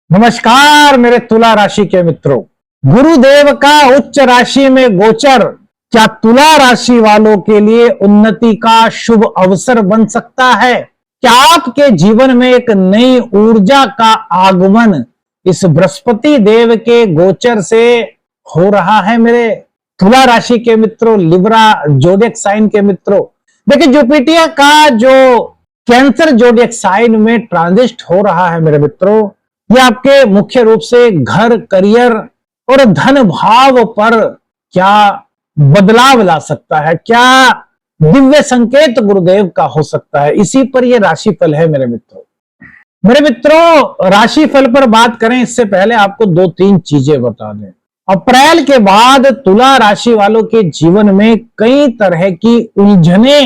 नमस्कार मेरे तुला राशि के मित्रों। गुरुदेव का उच्च राशि में गोचर क्या तुला राशि वालों के लिए उन्नति का शुभ अवसर बन सकता है? क्या आपके जीवन में एक नई ऊर्जा का आगमन इस बृहस्पति देव के गोचर से हो रहा है? मेरे तुला राशि के मित्रों, लिब्रा जोडियक साइन के मित्रों, देखिए जुपिटर का जो कैंसर जोडियक साइन में ट्रांजिट हो रहा है मेरे मित्रों, यह आपके मुख्य रूप से घर, करियर और धन भाव पर क्या बदलाव ला सकता है? क्या दिव्य संकेत गुरुदेव का हो सकता है? इसी पर यह राशिफल है मेरे मित्रों। मेरे मित्रों, राशिफल पर बात करें इससे पहले आपको दो तीन चीजें बता दें। अप्रैल के बाद तुला राशि वालों के जीवन में कई तरह की उलझने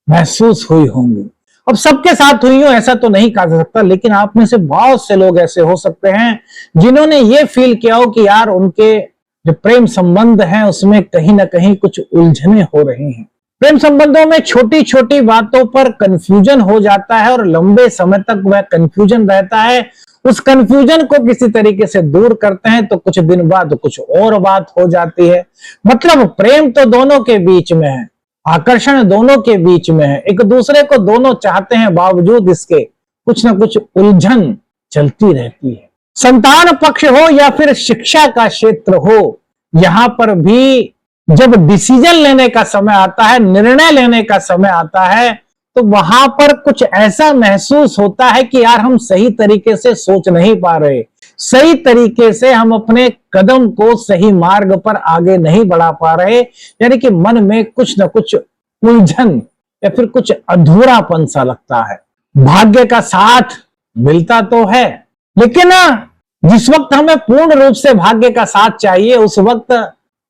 महसूस हुई होंगी। अब सबके साथ हुई हो ऐसा तो नहीं कहा जा सकता, लेकिन आप में से बहुत से लोग ऐसे हो सकते हैं जिन्होंने ये फील किया हो कि यार उनके जो प्रेम संबंध हैं उसमें कहीं ना कहीं कुछ उलझने हो रही हैं। प्रेम संबंधों में छोटी छोटी बातों पर कंफ्यूजन हो जाता है और लंबे समय तक वह कंफ्यूजन रहता है। उस कंफ्यूजन को किसी तरीके से दूर करते हैं तो कुछ दिन बाद कुछ और बात हो जाती है। मतलब प्रेम तो दोनों के बीच में है, आकर्षण दोनों के बीच में है, एक दूसरे को दोनों चाहते हैं, बावजूद इसके कुछ ना कुछ उलझन चलती रहती है। संतान पक्ष हो या फिर शिक्षा का क्षेत्र हो, यहां पर भी जब डिसीजन लेने का समय आता है, निर्णय लेने का समय आता है, तो वहां पर कुछ ऐसा महसूस होता है कि यार हम सही तरीके से सोच नहीं पा रहे, सही तरीके से हम अपने कदम को सही मार्ग पर आगे नहीं बढ़ा पा रहे, यानी कि मन में कुछ न कुछ उलझन या फिर कुछ अधूरापन सा लगता है। भाग्य का साथ मिलता तो है, लेकिन जिस वक्त हमें पूर्ण रूप से भाग्य का साथ चाहिए उस वक्त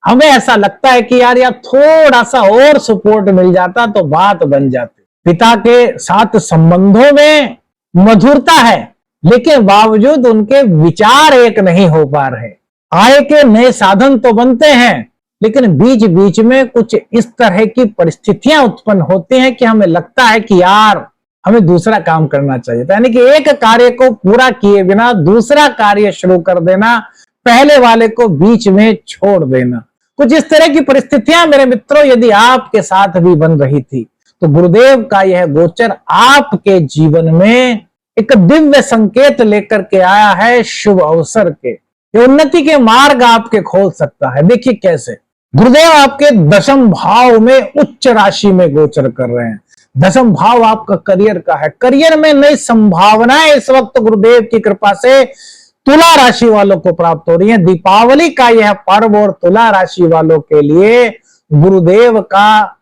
हमें ऐसा लगता है कि यार थोड़ा सा और सपोर्ट मिल जाता तो बात बन जाती। पिता के साथ संबंधों में मधुरता है, लेकिन बावजूद उनके विचार एक नहीं हो पा रहे। आय के नए साधन तो बनते हैं, लेकिन बीच बीच में कुछ इस तरह की परिस्थितियां उत्पन्न होती हैं कि हमें लगता है कि यार हमें दूसरा काम करना चाहिए। यानी कि एक कार्य को पूरा किए बिना दूसरा कार्य शुरू कर देना, पहले वाले को बीच में छोड़ देना, कुछ इस तरह की परिस्थितियां मेरे मित्रों यदि आपके साथ भी बन रही थी तो गुरुदेव का यह गोचर आपके जीवन में एक दिव्य संकेत लेकर के आया है, शुभ अवसर के। ये उन्नति के मार्ग आपके खोल सकता है। देखिए कैसे गुरुदेव आपके दशम भाव में उच्च राशि में गोचर कर रहे हैं। दशम भाव आपका करियर का है। करियर में नई संभावनाएं इस वक्त गुरुदेव की कृपा से तुला राशि वालों को प्राप्त हो रही है। दीपावली का यह पर्व और तुला राशि वालों के लिए गुरुदेव का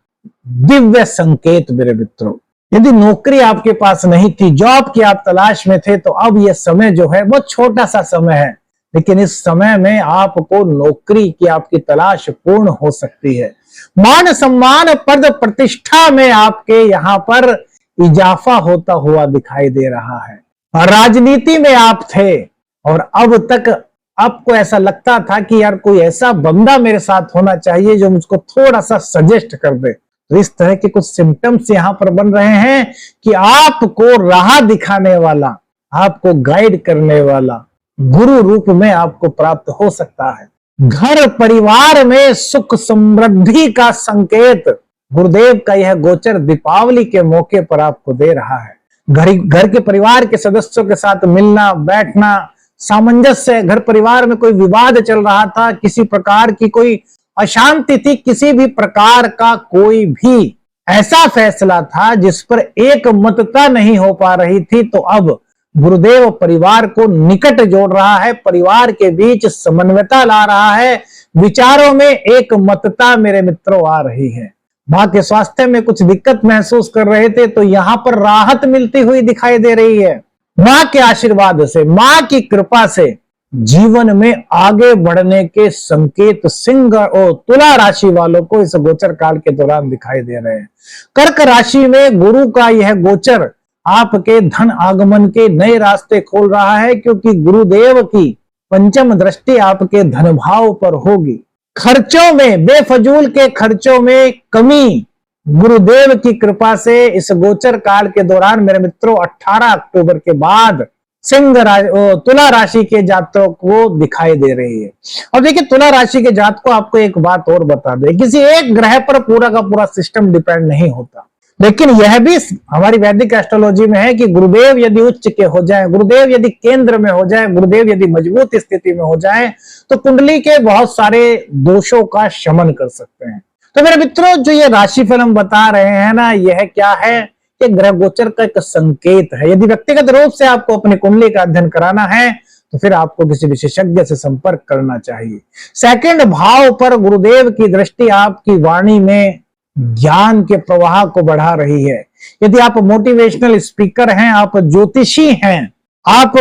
दिव्य संकेत मेरे मित्रों। यदि नौकरी आपके पास नहीं थी, जॉब की आप तलाश में थे, तो अब यह समय जो है बहुत छोटा सा समय है, लेकिन इस समय में आपको नौकरी की आपकी तलाश पूर्ण हो सकती है। मान सम्मान पद प्रतिष्ठा में आपके यहाँ पर इजाफा होता हुआ दिखाई दे रहा है। राजनीति में आप थे और अब तक आपको ऐसा लगता था कि यार कोई ऐसा बंदा मेरे साथ होना चाहिए जो मुझको थोड़ा सा सजेस्ट कर दे। तो इस तरह के कुछ सिम्टम्स यहां पर बन रहे हैं कि आपको राह दिखाने वाला, आपको गाइड करने वाला गुरु रूप में आपको प्राप्त हो सकता है। घर परिवार में सुख समृद्धि का संकेत गुरुदेव का यह गोचर दीपावली के मौके पर आपको दे रहा है। घर के परिवार के सदस्यों के साथ मिलना बैठना, सामंजस्य, घर परिवार में कोई विवाद चल रहा था, किसी प्रकार की कोई अशांति थी, किसी भी प्रकार का कोई भी ऐसा फैसला था जिस पर एक मतता नहीं हो पा रही थी, तो अब गुरुदेव परिवार को निकट जोड़ रहा है, परिवार के बीच समन्वयता ला रहा है, विचारों में एक मतता मेरे मित्रों आ रही है। मां के स्वास्थ्य में कुछ दिक्कत महसूस कर रहे थे तो यहां पर राहत मिलती हुई दिखाई दे रही है। मां के आशीर्वाद से, मां की कृपा से जीवन में आगे बढ़ने के संकेत सिंह और तुला राशि वालों को इस गोचर काल के दौरान दिखाई दे रहे हैं। कर्क राशि में गुरु का यह गोचर आपके धन आगमन के नए रास्ते खोल रहा है, क्योंकि गुरुदेव की पंचम दृष्टि आपके धन भाव पर होगी। खर्चों में, बेफजूल के खर्चों में कमी गुरुदेव की कृपा से इस गोचर काल के दौरान मेरे मित्रों 18 अक्टूबर के बाद तुला राशि के जातकों को दिखाई दे रही है। और देखिए तुला राशि के जात को आपको एक बात और बता दे, किसी एक ग्रह पर पूरा का पूरा सिस्टम डिपेंड नहीं होता, लेकिन यह भी हमारी वैदिक एस्ट्रोलॉजी में है कि गुरुदेव यदि उच्च के हो जाए, गुरुदेव यदि केंद्र में हो जाए, गुरुदेव यदि मजबूत स्थिति में हो जाए, तो कुंडली के बहुत सारे दोषों का शमन कर सकते हैं। तो मेरे मित्रों, जो ये राशिफल हम बता रहे हैं ना, यह क्या है कि ग्रह गोचर का एक संकेत है। यदि व्यक्तिगत रूप से आपको अपनी कुंडली का अध्ययन कराना है तो फिर आपको किसी विशेषज्ञ से संपर्क करना चाहिए। सेकंड भाव पर गुरुदेव की दृष्टि आपकी वाणी में ज्ञान के प्रवाह को बढ़ा रही है। यदि आप मोटिवेशनल स्पीकर हैं, आप ज्योतिषी हैं, आप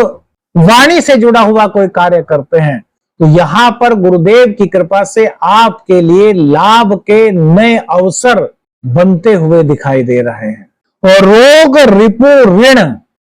वाणी से जुड़ा हुआ कोई कार्य करते हैं, तो यहां पर गुरुदेव की कृपा से आपके लिए लाभ के नए अवसर बनते हुए दिखाई दे रहे हैं। और रोग, रिपु, ऋण,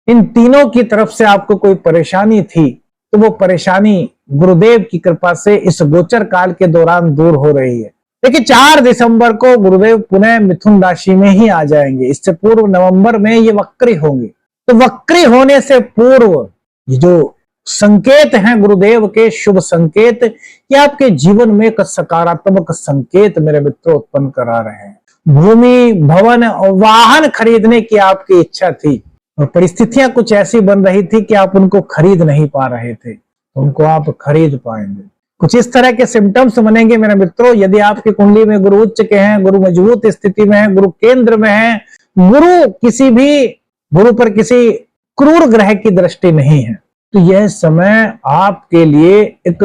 इन तीनों की तरफ से आपको कोई परेशानी थी तो वो परेशानी गुरुदेव की कृपा से इस गोचर काल के दौरान दूर हो रही है। देखिए 4 दिसंबर को गुरुदेव पुनः मिथुन राशि में ही आ जाएंगे। इससे पूर्व नवंबर में ये वक्री होंगे। तो वक्री होने से पूर्व ये जो संकेत हैं गुरुदेव के, शुभ संकेत, ये आपके जीवन में एक सकारात्मक संकेत मेरे मित्रों उत्पन्न करा रहे हैं। भूमि, भवन और वाहन खरीदने की आपकी इच्छा थी और परिस्थितियां कुछ ऐसी बन रही थी कि आप उनको खरीद नहीं पा रहे थे, तो उनको आप खरीद पाएंगे। कुछ इस तरह के सिम्टम्स बनेंगे मेरे मित्रों। यदि आपकी कुंडली में गुरु उच्च के हैं, गुरु मजबूत स्थिति में है, गुरु केंद्र में है, गुरु पर किसी क्रूर ग्रह की दृष्टि नहीं है, तो यह समय आपके लिए एक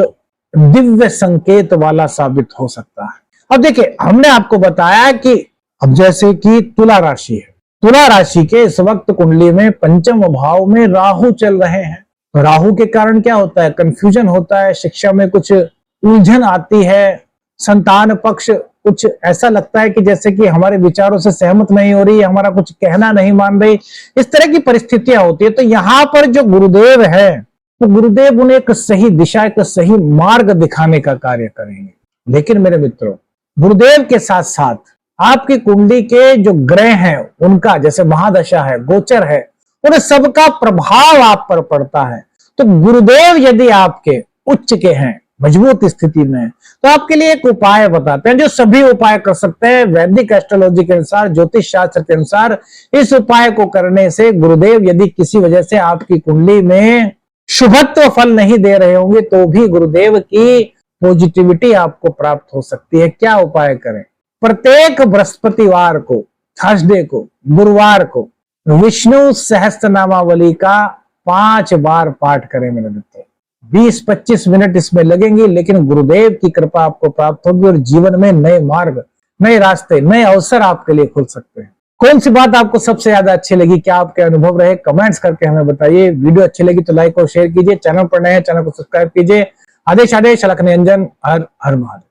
दिव्य संकेत वाला साबित हो सकता है। अब देखिए, हमने आपको बताया कि अब जैसे कि तुला राशि है, तुला राशि के इस वक्त कुंडली में पंचम भाव में राहु चल रहे हैं। राहु के कारण क्या होता है? कंफ्यूजन होता है, शिक्षा में कुछ उलझन आती है, संतान पक्ष कुछ ऐसा लगता है कि जैसे कि हमारे विचारों से सहमत नहीं हो रही, हमारा कुछ कहना नहीं मान रही, इस तरह की परिस्थितियां होती है। तो यहां पर जो गुरुदेव है, तो गुरुदेव उन्हें एक सही दिशा, एक सही मार्ग दिखाने का कार्य करेंगे। लेकिन मेरे मित्रों, गुरुदेव के साथ साथ आपकी कुंडली के जो ग्रह हैं, उनका जैसे महादशा है, गोचर है, उन सबका प्रभाव आप पर पड़ता है। तो गुरुदेव यदि आपके उच्च के हैं, मजबूत स्थिति में, तो आपके लिए एक उपाय बताते हैं जो सभी उपाय कर सकते हैं। वैदिक एस्ट्रोलॉजी के अनुसार, ज्योतिष शास्त्र के अनुसार, इस उपाय को करने से गुरुदेव यदि किसी वजह से आपकी कुंडली में शुभत्व फल नहीं दे रहे होंगे, तो भी गुरुदेव की पॉजिटिविटी आपको प्राप्त हो सकती है। क्या उपाय करें? प्रत्येक बृहस्पतिवार को, थर्सडे को, गुरुवार को विष्णु सहस्त्रनामावली का 5 बार पाठ करें मेरे मित्रों। 20-25 मिनट इसमें लगेंगे, लेकिन गुरुदेव की कृपा आपको प्राप्त होगी और जीवन में नए मार्ग, नए रास्ते, नए अवसर आपके लिए खुल सकते हैं। कौन सी बात आपको सबसे ज्यादा अच्छी लगी? क्या आपके अनुभव रहे? कमेंट्स करके हमें बताइए। वीडियो अच्छी लगी तो लाइक और शेयर कीजिए। चैनल पर नए हैं, चैनल को सब्सक्राइब कीजिए। आदेश अलख निरंजन। हर हर महादेव।